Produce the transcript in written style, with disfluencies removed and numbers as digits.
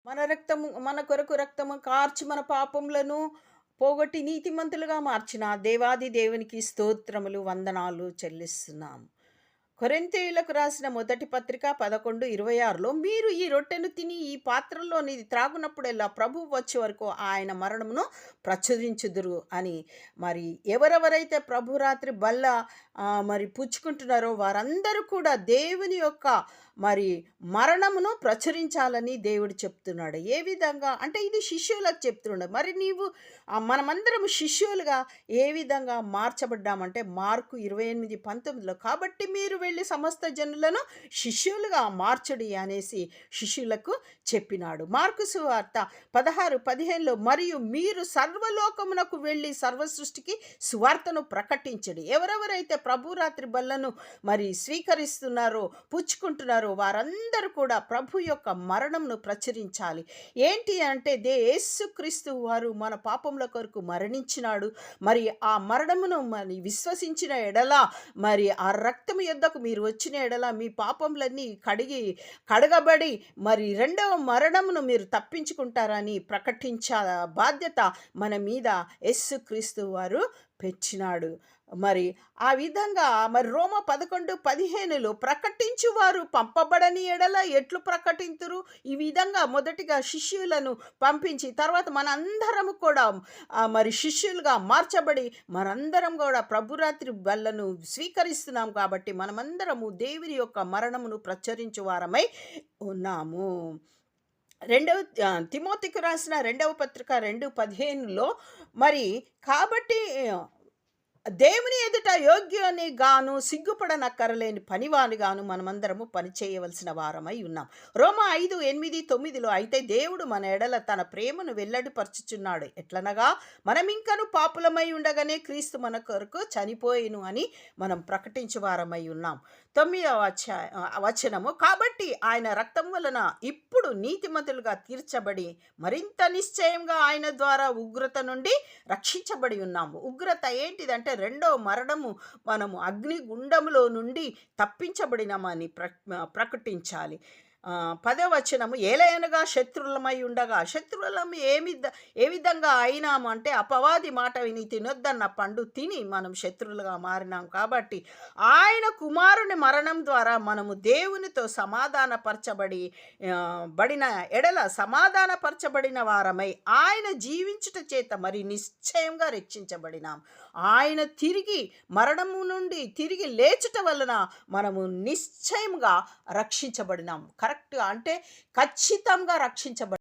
మన కొరకు రక్తము కార్చి మన పాపములను పోగొట్టి నీతిమంతులుగా మార్చిన దేవాది దేవునికి స్తోత్రములు, వందనాలు చెల్లిస్తున్నాము. కొరింథీయులకు రాసిన మొదటి పత్రిక 11:26లో మీరు ఈ రొట్టెను తిని ఈ పాత్రలోనిది త్రాగునప్పుడెల్లా ప్రభువు వచ్చే వరకు ఆయన మరణమును ప్రచురించుదురు అని. మరి ఎవరెవరైతే ప్రభు రాత్రి బల్ల మరి పుచ్చుకుంటున్నారో వారందరూ కూడా దేవుని యొక్క మరి మరణమును ప్రచురించాలని దేవుడు చెప్తున్నాడు. ఏ విధంగా అంటే ఇది శిష్యులకు చెప్తున్నాడు. మరి నీవు మనమందరం శిష్యులుగా ఏ విధంగా మార్చబడ్డామంటే మార్కు 28:19లో కాబట్టి మీరు వెళ్ళి సమస్త జనులను శిష్యులుగా మార్చుడి అనేసి శిష్యులకు చెప్పినాడు. మార్కు సువార్త 16:15లో మరియు మీరు సర్వలోకమునకు వెళ్ళి సర్వ సృష్టికి సువార్తను ప్రకటించడి. ఎవరెవరైతే ప్రభు రాత్రి బల్లను మరి స్వీకరిస్తున్నారో పుచ్చుకుంటున్నారో వారందరూ కూడా ప్రభు యొక్క మరణంను ప్రచురించాలి. ఏంటి అంటే యేసుక్రీస్తు వారు మన పాపముల కొరకు మరణించినాడు. మరి ఆ మరణమును మరి విశ్వసించిన ఎడల మరి ఆ రక్తము యొద్దకు మీరు వచ్చిన ఎడల మీ పాపములన్నీ కడగబడి మరి రెండవ మరణమును మీరు తప్పించుకుంటారని ప్రకటించే బాధ్యత మన మీద యేసుక్రీస్తు వారు పెంచినాడు. మరి ఆ విధంగా మరి రోమ 11:15లో ప్రకటించువారు పంపబడని ఎడల ఎట్లు ప్రకటింతురు. ఈ విధంగా మొదటిగా శిష్యులను పంపించి తర్వాత మనందరము కూడా మరి శిష్యులుగా మార్చబడి మనందరం కూడా ప్రభురాత్రి బల్లను స్వీకరిస్తున్నాం. కాబట్టి మనమందరము దేవుని యొక్క మరణమును ప్రచురించు వారమై ఉన్నాము. తిమోతికి రాసిన 2వ పత్రిక 2:15లో మరి కాబట్టి దేవుని ఎదుట యోగ్యుని గాను సిగ్గుపడనక్కరలేని పనివాని గాను మనమందరము పనిచేయవలసిన వారమై ఉన్నాం. రోమా 5:8-9లో అయితే దేవుడు మన ఎడల తన ప్రేమను వెల్లడిపరచుచున్నాడు. ఎట్లనగా మనమింకను పాపులమై ఉండగానే క్రీస్తు మన కొరకు చనిపోయిను అని మనం ప్రకటించు వారమై ఉన్నాం. 9వ వచనము కాబట్టి ఆయన రక్తం వలన ఇప్పుడు నీతిమంతులుగా తీర్చబడి మరింత నిశ్చయంగా ఆయన ద్వారా ఉగ్రత నుండి రక్షించబడి ఉన్నాము. ఉగ్రత ఏంటిదంటే రెండవ మరణము. మనము అగ్నిగుండములో నుండి తప్పించబడినామని ప్రకటించాలి. 10వ వచనము ఏలయనగా శత్రువులమై ఉండగా శత్రువులం ఏ విధంగా అయినాము అంటే అపవాది మాట విని తినొద్దన్న పండు తిని మనం శత్రువులుగా మారినాం. కాబట్టి ఆయన కుమారుని మరణం ద్వారా మనము దేవునితో బడిన ఎడల సమాధానపరచబడిన వారమై ఆయన జీవించుట చేత మరి నిశ్చయంగా రక్షించబడినాం. ఆయన మరణము నుండి తిరిగి లేచుట వలన మనము నిశ్చయంగా రక్షించబడినాం. కరెక్ట్ అంటే ఖచ్చితంగా రక్షించబడి